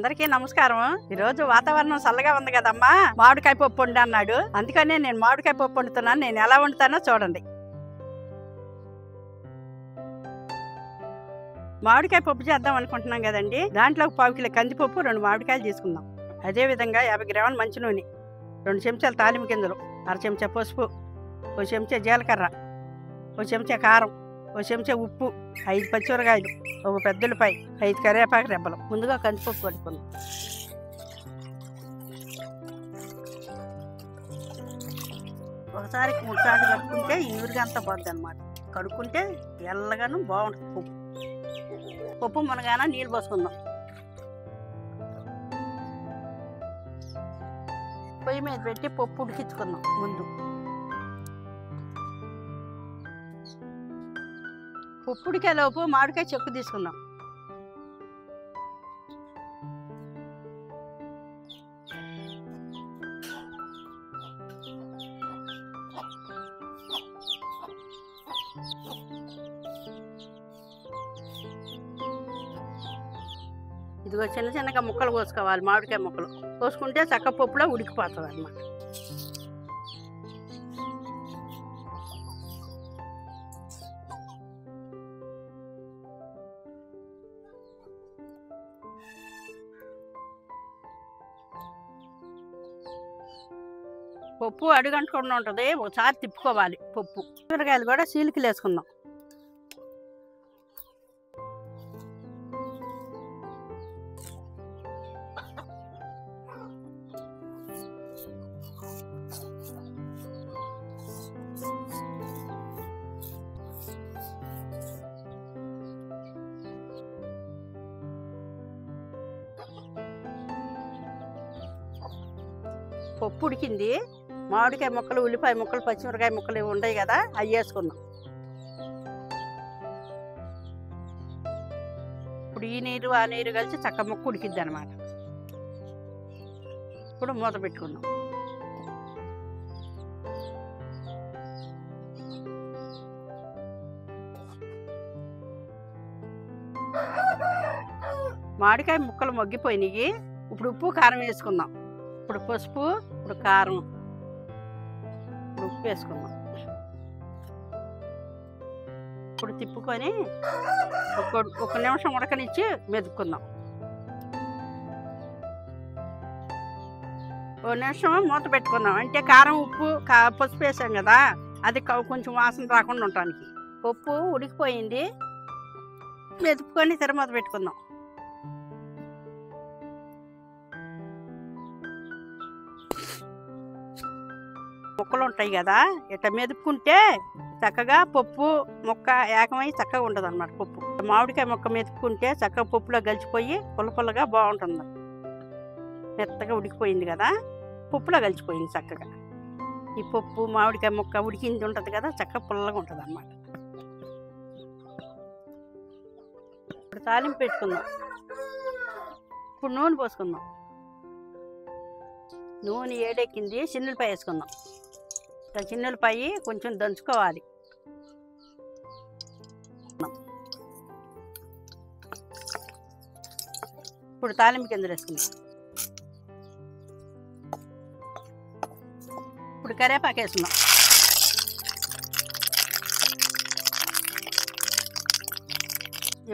అందరికీ నమస్కారం. ఈ రోజు వాతావరణం చల్లగా ఉంది కదమ్మా, మామిడికాయ పప్పు వండు అన్నాడు. అందుకనే నేను మామిడికాయ పప్పు వండుతున్నాను. నేను ఎలా వండుతానో చూడండి. మామిడికాయ పప్పు చేద్దాం అనుకుంటున్నాం కదండి. దాంట్లో 1/4 కిలో కందిపప్పు, 2 మామిడికాయలు తీసుకుందాం. అదేవిధంగా 50 గ్రాముల మంచి నూనె, 2 చెంచాలు తాలింపు గింజలు, 1/2 చెంచా పసుపు, 1 చెంచా జీలకర్ర, 1 చెంచా కారం, 1 చెంచా ఉప్పు, 5 పచ్చిమిరకాయలు, 1 పెద్ద ఉల్లిపాయ, 5 కరివేపాకు రెబ్బలు. ముందుగా కందిపప్పు కడుక్కుందాం. ఒకసారి 3 సార్లు కడుక్కుంటే ఈ నీరుగా అంతా పోద్ది అనమాట. కడుక్కుంటే ఎల్లగాను బాగుంటుంది. పప్పు మునగాన నీళ్ళు పోసుకుందాం. పొయ్యి మీద పెట్టి పప్పు ఉడికించుకుందాం. ముందు పప్పు ఉడికేలోపు మామిడికాయ చెక్కు తీసుకుందాం. ఇదిగో చిన్న చిన్నగా ముక్కలు కోసుకోవాలి. మామిడికాయ ముక్కలు కోసుకుంటే చక్క పప్పులో ఉడికిపోతుంది అన్నమాట. పప్పు అడుగంటకుండా ఉంటుంది. ఒకసారి తిప్పుకోవాలి. పప్పు కూరగాయలు కూడా చీలికలు వేసుకుందాం. పప్పు ఉడికింది. మామిడికాయ ముక్కలు, ఉల్లిపాయ ముక్కలు, పచ్చిమిరకాయ ముక్కలు ఇవి ఉంటాయి కదా, అవి వేసుకుందాం. ఇప్పుడు ఈ నీరు ఆ నీరు కలిసి చక్క ముక్క ఉడికిద్ది అనమాట. ఇప్పుడు మూత పెట్టుకుందాం. మామిడికాయ ముక్కలు మగ్గిపోయినాయి. ఇప్పుడు ఉప్పు కారం వేసుకుందాం. ఇప్పుడు పసుపు, ఇప్పుడు కారం, ఇప్పుడు ఉప్పు వేసుకుందాం. ఇప్పుడు తిప్పుకొని ఒక నిమిషం ఉడకనిచ్చి మెదుపుకుందాం. 1 నిమిషం మూత పెట్టుకుందాం. అంటే కారం, ఉప్పు, పసుపు వేసాం కదా, అది కొంచెం వాసన రాకుండా ఉండటానికి. పప్పు ఉడికిపోయింది. మెదుపుకొని మూత పెట్టుకుందాం. ముక్కలు ఉంటాయి కదా, ఇట్లా మెదుపుకుంటే చక్కగా పప్పు ముక్క ఏకమై చక్కగా ఉంటుంది అన్నమాట. పప్పు మామిడికాయ ముక్క మెదుపుకుంటే చక్కగా పప్పులో కలిసిపోయి పుల్లపుల్లగా బాగుంటుంది. మెత్తగా ఉడికిపోయింది కదా, పప్పులో కలిసిపోయింది చక్కగా. ఈ పప్పు మామిడికాయ ముక్క ఉడికింది ఉంటుంది కదా, చక్కగా పుల్లగా ఉంటుంది అన్నమాట. ఇప్పుడు తాలింపు పెట్టుకుందాం. ఇప్పుడు నూనె పోసుకుందాం. నూనె ఏడెక్కింది. చిన్నులపాయ వేసుకుందాం. చిన్నులపాయ కొంచెం దంచుకోవాలి. ఇప్పుడు తాలింపు గింజలు వేసుకుందాం. ఇప్పుడు కరివేపాకు వేసుకుందాం.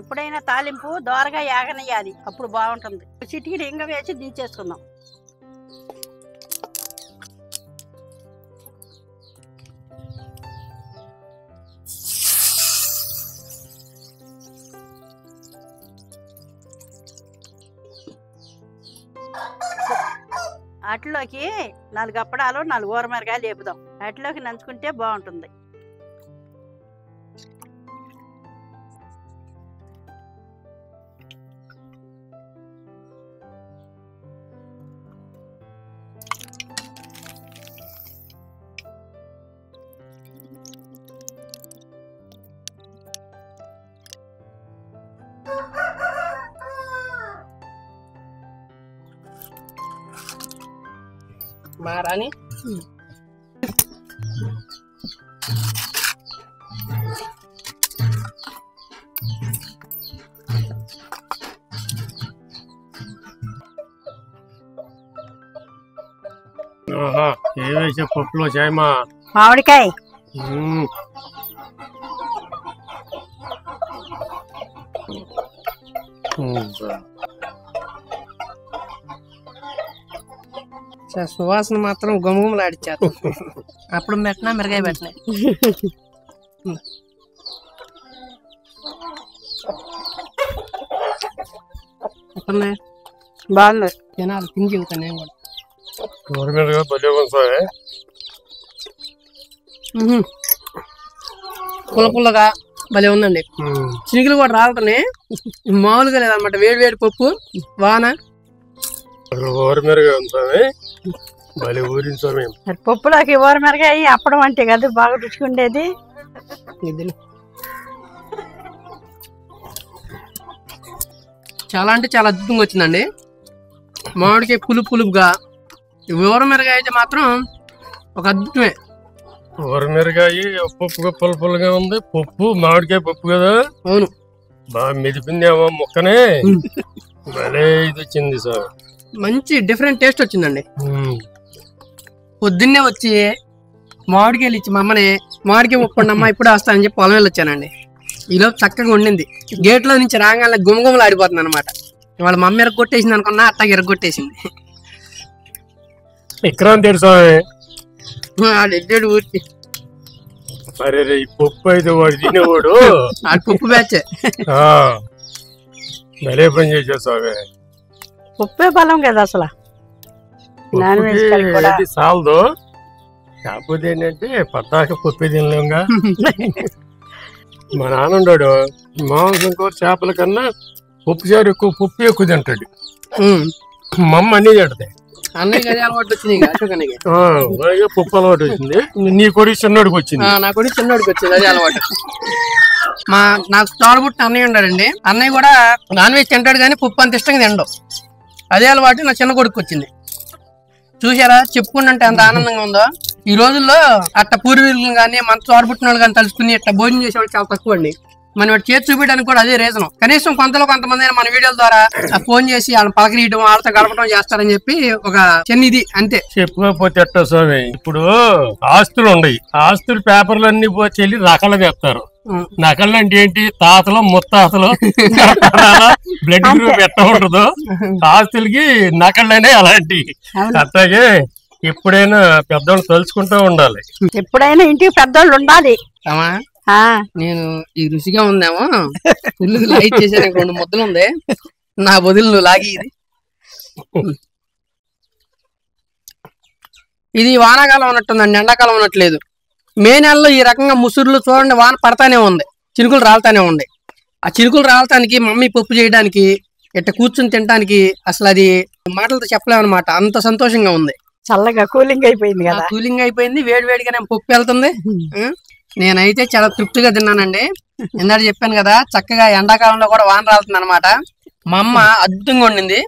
ఎప్పుడైనా తాలింపు దోరగా యాగనియాలి, అప్పుడు బాగుంటుంది. చిటికి ఇంగ వేసి దించేసుకుందాం. వాటిలోకి 4 అప్పడాలు, 4 ఊరమిరకాయలు వేపుదాం. వాటిలోకి నంచుకుంటే బాగుంటుంది. Marani. ఏవేసే పప్పులో చేయమా మామిడికాయ సువాసన మాత్రం గుమగుమలాడిచ్చారు. అప్పుడు పెట్టినా మిరగాయ పెట్టినాయి. బాగుంది. జనాలు తిని చెబుతాను నేను కూడా. పుల్ల పుల్లగా భలే ఉందండి. చినుకులు కూడా రావటనే మామూలుగా లేదనమాట. వేడి వేడి పప్పు వాన పప్పులోకి ఊర మిరగాయ అప్పడం అంటే కదా బాగా రుచిగా ఉండేది. చాలా అంటే చాలా అద్భుతంగా వచ్చిందండి. మామిడికాయ పులుపు పులుపుగా, ఊర మిరగాయ అయితే మాత్రం ఒక అద్భుతమే. ఊర మిరగాయ పప్పుగా పుల్ల పుల్లగా ఉంది. పప్పు మామిడికాయ పప్పు కదా. అవును, బాగా మెదిపిందేమో ముక్కనే. భలే ఇది వచ్చింది సార్. మంచి డిఫరెంట్ టేస్ట్ వచ్చిందండి. పొద్దున్నే వచ్చి మామిడికాయలు ఇచ్చి మా అమ్మని మామిడికాయ ముప్పండి అమ్మ ఇప్పుడు వస్తానని చెప్పి పొలం వెళ్ళి వచ్చానండి. ఈలోపు చక్కగా ఉండింది. గేట్లో నుంచి రాగానే గుమగుమలు ఆడిపోతుంది అనమాట. ఇవాళ మా అమ్మ ఎరగొట్టేసింది అనుకున్నా, అట్టాగా ఎరగొట్టేసింది. ఊరికి పప్పు అయితే వాడు తినేవాడు. పప్పు బ్యాచ్ భలే పని చేసా సార్. పప్పే బలం కదా అసలు. సాలదు. కాకపోతే ఏంటంటే పద్దాక పప్పే తినలేముగా. మా నాన్న ఉన్నాడు, మాంసం కూర చేపల కన్నా పప్పు చారు ఎక్కువ, పప్పు ఎక్కువ తింటాడు. మా అమ్మ అన్నీ తింటది. పప్పు అలవాటు వచ్చింది. నీ కొడుకు చిన్నోడికి వచ్చింది. నా కొడుకు చిన్నోడికి వచ్చింది అదే అలవాటు. నాకు తోడబుట్టిన అన్నయ్య ఉన్నాడండి. అన్నయ్య కూడా నాన్ వెజ్ తింటాడు కానీ పప్పు అంత ఇష్టంగా తినడు. అదే అలవాటు నా చిన్న కొడుకు వచ్చింది. చూసారా, చెప్పుకుంటే అంత ఆనందంగా ఉందో. ఈ రోజుల్లో అట్ట పూర్వీకులను కానీ మన తోడబుట్టిన వాళ్ళు కానీ తలుచుకుని అట్లా భోజనం చేసేవాళ్ళు చాలా తక్కువ అండి. మనం వాటి చేతి చూపించడానికి కూడా అదే రీజన్. కనీసం కొంతమంది అయినా మన వీడియోల ద్వారా ఫోన్ చేసి వాళ్ళని పలకరీయడం, వాళ్ళతో గడపడం చేస్తారని చెప్పి ఒక చిన్న ఇది అంతే. చెప్పకపోతే ఎట్టా స్వామి, ఇప్పుడు ఆస్తులు ఉన్నాయి. ఆస్తులు పేపర్లు పోయి వెళ్ళి రకాలు తెస్తారు. నకళ్ళు అంటే ఏంటి? తాతలు ముత్తాతలు బ్లడ్ గ్రూప్ ఎట్లా ఉండదు, ఆస్తులకి నకళ్ళనే అలాంటి. అట్లాగే ఎప్పుడైనా పెద్దవాళ్ళు తలుచుకుంటూ ఉండాలి. ఎప్పుడైనా ఇంటికి పెద్దవాళ్ళు ఉండాలి. నేను ఈ రుచిగా ఉందేమో ఇల్లు లాగి చేసాను. 2 ముద్దలు ఉంది నా బదులు నువ్వు లాగి. ఇది వానాకాలం ఉన్నట్టుందండి, ఎండాకాలం ఉన్నట్లేదు. మే నెలలో ఈ రకంగా ముసురులు చూడండి, వాన పడతానే ఉంది, చినుకులు రాలతానే ఉంది. ఆ చినుకులు రాలటానికి మమ్మీ పప్పు చేయడానికి ఇట్ట కూర్చుని తినడానికి అసలు అది మాటలతో చెప్పలేమన్నమాట. అంత సంతోషంగా ఉంది. చల్లగా కూలింగ్ అయిపోయింది కదా. కూలింగ్ అయిపోయింది, వేడి వేడిగానే పప్పు వెళ్తుంది. నేనైతే చాలా తృప్తిగా తిన్నానండి. ఇందాక చెప్పాను కదా, చక్కగా ఎండాకాలంలో కూడా వాన రాలుతుంది అనమాట. మా అమ్మ అద్భుతంగా వండింది.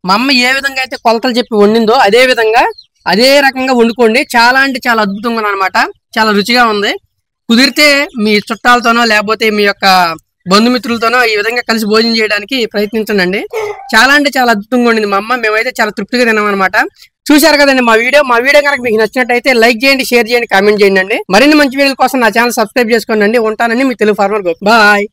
మా అమ్మ ఏ విధంగా అయితే కొలతలు చెప్పి వండిందో అదే విధంగా అదే రకంగా వండుకోండి. చాలా అంటే చాలా అద్భుతంగా అనమాట. చాలా రుచిగా ఉంది. కుదిరితే మీ చుట్టాలతోనో లేకపోతే మీ యొక్క బంధుమిత్రులతోనో ఈ విధంగా కలిసి భోజనం చేయడానికి ప్రయత్నించండి. చాలా అంటే చాలా అద్భుతంగా ఉండింది మా అమ్మ. మేమైతే చాలా తృప్తిగా తిన్నామన్నమాట. చూశారు కదండి మా వీడియో కనుక మీకు నచ్చినట్టయితే లైక్ చేయండి, షేర్ చేయండి, కామెంట్ చేయండి. మరిన్ని మంచి వీడియోల కోసం నా ఛానల్ సబ్స్క్రైబ్ చేసుకోండి. ఉంటానని మీ తెలుగు ఫార్మర్. బాయ్.